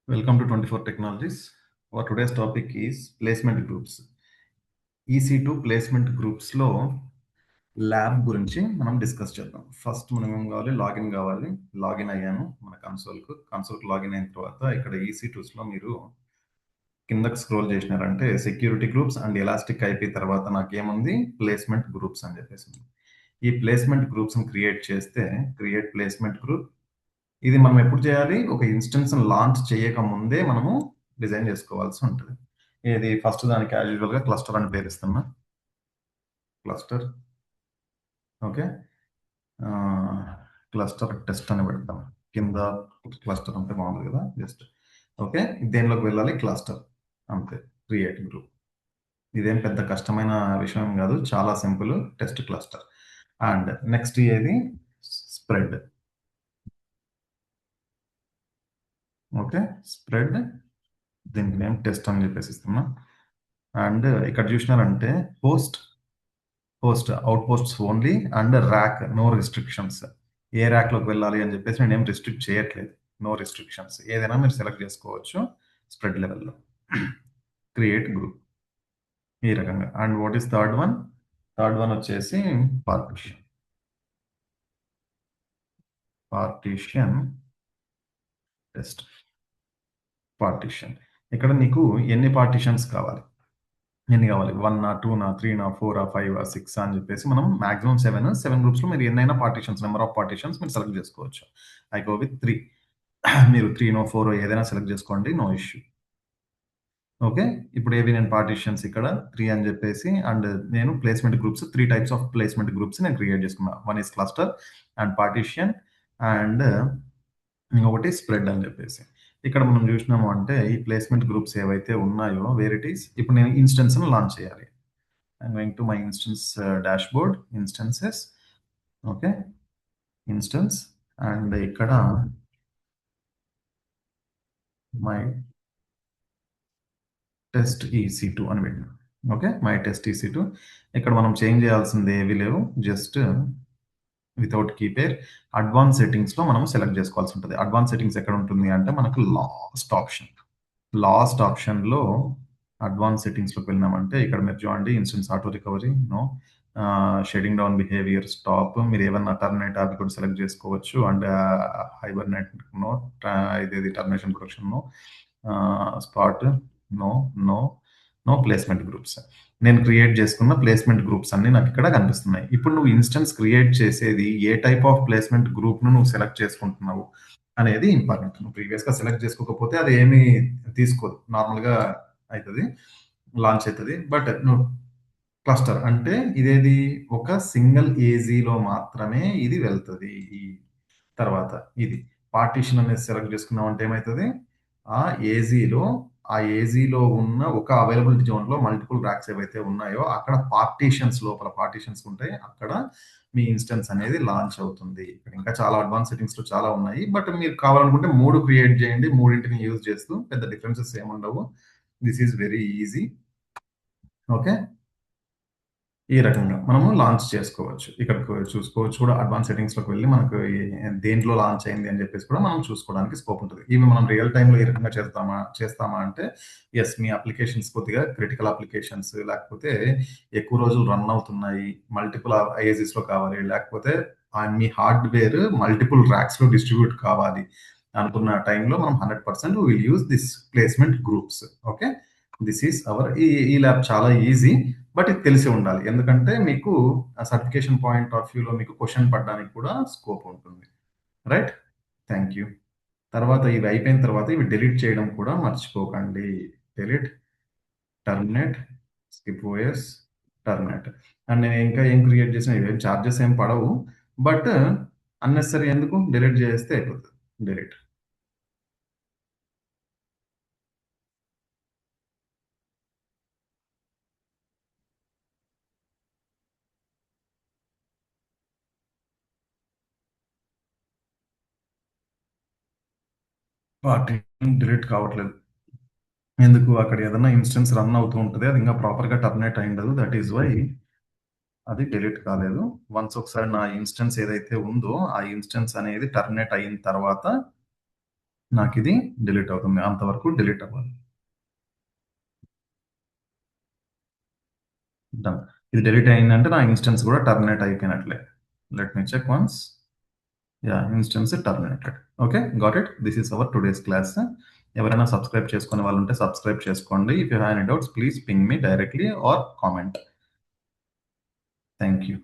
Welcome to 24 Technologies. Our today's topic is placement groups. EC2 placement గ్రూప్స్లో lab గురించి మనం discuss చేద్దాం. First మనం ఏం కావాలి, లాగిన్ కావాలి. లాగిన్ అయ్యాను మన కన్సోల్కి లాగిన్ అయిన తర్వాత ఇక్కడ EC2స్లో మీరు కిందకి స్క్రోల్ చేసినారంటే security groups and elastic IP తర్వాత నాకేముంది, ప్లేస్మెంట్ గ్రూప్స్ అని చెప్పేసి ఉంది. ఈ ప్లేస్మెంట్ గ్రూప్స్ని క్రియేట్ చేస్తే క్రియేట్ ప్లేస్మెంట్ గ్రూప్, ఇది మనం ఎప్పుడు చేయాలి, ఒక ఇన్స్టెన్స్ లాంచ్ చేయక ముందే మనము డిజైన్ చేసుకోవాల్సి ఉంటుంది. ఇది ఫస్ట్ దానికి యాజువల్గా క్లస్టర్ అని పేరు ఇస్తున్నా. Cluster, okay. క్లస్టర్ టెస్ట్ అని పెడతాం. కింద క్లస్టర్ అంటే బాగుంది కదా, జస్ట్ ఓకే. దేనిలోకి వెళ్ళాలి, క్లస్టర్ అంతే. క్రియేట్ గ్రూప్, ఇదేం పెద్ద కష్టమైన విషయం కాదు, చాలా simple. Test cluster and next ఏది, స్ప్రెడ్. ఓకే, స్ప్రెడ్, దీనికి నేమ్ టెస్ట్ అని చెప్పేసి ఇస్తున్నా. అండ్ ఇక్కడ చూసినారంటే host outposts only and rack no restrictions. ఏ ర్యాక్లోకి వెళ్ళాలి అని చెప్పేసి నేను ఏం రిస్ట్రిక్ట్ చేయట్లేదు. నో రిస్ట్రిక్షన్స్, ఏదైనా మీరు సెలెక్ట్ చేసుకోవచ్చు స్ప్రెడ్ లెవెల్లో. క్రియేట్ గ్రూప్ ఈ రకంగా. And what is third one వచ్చేసి పార్టీషన్ టెస్ట్. పార్టీషన్, ఇక్కడ నీకు ఎన్ని పార్టీషన్స్ కావాలి, 1, 2, 3, 4, 5, 6 అని చెప్పేసి మనం మాక్సిమం 7 గ్రూప్స్ లో మీరు ఎన్నైనా పార్టీషన్స్, నెంబర్ ఆఫ్ పార్టీషన్స్ మీరు సెలెక్ట్ చేసుకోవచ్చు. I go with 3. మీరు 3 4 ఏదైనా సెలెక్ట్ చేసుకోండి, నో ఇష్యూ. ఓకే, ఇప్పుడు ఏవి నేను పార్టీషన్స్ ఇక్కడ 3 అని చెప్పేసి, అండ్ నేను placement groups 3 types of placement groups నేను క్రియేట్ చేసుకున్నా. One is cluster and partition and ఇంకొకటి స్ప్రెడ్ అని చెప్పేసి. ఇక్కడ మనం చూసినాము అంటే ఈ ప్లేస్మెంట్ గ్రూప్స్ ఏవైతే ఉన్నాయో వేర్ ఇట్ ఈస్, ఇప్పుడు నేను ఇన్స్టెన్స్ లాంచ్ చేయాలి. I'm going to my instance dashboard, instances, okay, instance, and ఇక్కడ my test EC2 అని పెట్టినా. Okay, my test EC2. ఇక్కడ మనం చేంజ్ చేయాల్సింది ఏవి లేవు, just without key pair advance settings లో మనం సెలెక్ట్ చేసుకోవాల్సి ఉంటుంది. అడ్వాన్స్ సెట్టింగ్స్ ఎక్కడ ఉంటుంది అంటే మనకు లాస్ట్ ఆప్షన్ లో అడ్వాన్స్ సెట్టింగ్స్ లోకి వెళ్ళినామంటే ఇక్కడ మీరు చూడండి, instance auto recovery no, shutdown behaviour stop, మీరు ఏమన్నా టర్మినేట్ అవి కూడా సెలెక్ట్ చేసుకోవచ్చు. అండ్ హైబర్నెట్ నో, ఇదేది termination protection no, spot no, no no placement groups. నేను క్రియేట్ చేసుకున్న ప్లేస్మెంట్ గ్రూప్స్ అన్ని నాకు ఇక్కడ కనిపిస్తున్నాయి. ఇప్పుడు నువ్వు ఇన్స్టెన్స్ క్రియేట్ చేసేది ఏ టైప్ ఆఫ్ ప్లేస్మెంట్ గ్రూప్ ను నువ్వు సెలెక్ట్ చేసుకుంటున్నావు అనేది ఇంపార్టెంట్. నువ్వు ప్రీవియస్ గా సెలెక్ట్ చేసుకోకపోతే అది ఏమీ తీసుకోదు, నార్మల్ గా అవుతుంది, లాంచ్ అవుతుంది. బట్ నువ్వు క్లస్టర్ అంటే ఇదేది ఒక సింగిల్ ఏజీలో మాత్రమే ఇది వెళ్తుంది. ఈ తర్వాత ఇది పార్టీషన్ అనేది సెలెక్ట్ చేసుకున్నాం అంటే ఏమవుతుంది, ఆ ఏజీలో ఉన్న ఒక అవైలబిలిటీ జోన్ లో మల్టిపుల్ ర్యాక్స్ ఏవైతే ఉన్నాయో అక్కడ పార్టీషన్స్ లోపల పార్టీషన్స్ ఉంటాయి, అక్కడ మీ ఇన్స్టెన్స్ అనేది లాంచ్ అవుతుంది. ఇక్కడ ఇంకా చాలా అడ్వాన్స్ సెట్టింగ్స్ లో చాలా ఉన్నాయి, బట్ మీరు కావాలనుకుంటే 3 క్రియేట్ చేయండి, 3ని యూజ్ చేస్తూ పెద్ద డిఫరెన్సెస్ ఏముండవు. This is very easy. Okay, ఈ రకంగా మనము లాంచ్ చేసుకోవచ్చు. ఇక్కడ చూసుకోవచ్చు కూడా, అడ్వాన్స్ సెట్టింగ్స్ లోకి వెళ్ళి మనకు దేంట్లో లాంచ్ అయింది అని చెప్పేసి కూడా మనం చూసుకోవడానికి స్కోప్ ఉంటుంది. ఇవి మనం రియల్ టైంలో ఈ రకంగా చేస్తామా అంటే ఎస్, మీ అప్లికేషన్స్ కొద్దిగా క్రిటికల్ అప్లికేషన్స్, లేకపోతే ఎక్కువ రోజులు రన్ అవుతున్నాయి, మల్టిపుల్ ఐఎస్ఎస్ లో కావాలి, లేకపోతే మీ హార్డ్వేర్ మల్టిపుల్ ర్యాక్స్ లో డిస్ట్రిబ్యూట్ కావాలి అనుకున్న టైంలో మనం 100% will use this placement groups. Okay, this is hour ఈ ల్యాబ్. చాలా ఈజీ, బట్ ఇది తెలిసి ఉండాలి, ఎందుకంటే మీకు సర్టిఫికేషన్ పాయింట్ ఆఫ్ వ్యూలో మీకు క్వశ్చన్ పడడానికి కూడా స్కోప్ ఉంటుంది. Right, thank you. తర్వాత ఇవి అయిపోయిన తర్వాత ఇవి డిలీట్ చేయడం కూడా మర్చిపోకండి. Delete, terminate, skip OS, terminate. And నేను ఇంకా ఏం క్రియేట్ చేసిన, ఇవేం చార్జెస్ ఏం పడవు, బట్ అన్నెసరీ ఎందుకు, డిలీట్ చేస్తే అయిపోతుంది. డిలీట్. పార్టీ డిలీట్ కావట్లేదు ఎందుకు, అక్కడ ఏదైనా ఇన్స్టెన్స్ రన్ అవుతూ ఉంటుంది, అది ఇంకా ప్రాపర్ గా టర్మినేట్ అయి ఉండదు, దట్ ఈస్ వై అది డిలీట్ కాలేదు. వన్స్ ఒకసారి నా ఇన్స్టెన్స్ ఏదైతే ఉందో ఆ ఇన్స్టెన్స్ అనేది టర్మినేట్ అయిన తర్వాత నాకు ఇది డిలీట్ అవుతుంది, అంతవరకు డిలీట్ అవ్వాలి. డన్. ఇది డిలీట్ అయిందంటే నా ఇన్స్టెన్స్ కూడా టర్మినేట్ అయిపోయినట్లే. Let me check once. Yeah, instance terminated. Okay, got it. This is our today's class. ఎవరైనా సబ్స్క్రైబ్ చేసుకునే వాళ్ళు ఉంటే సబ్స్క్రైబ్ చేసుకోండి. If you have any doubts please ping me directly or comment. Thank you.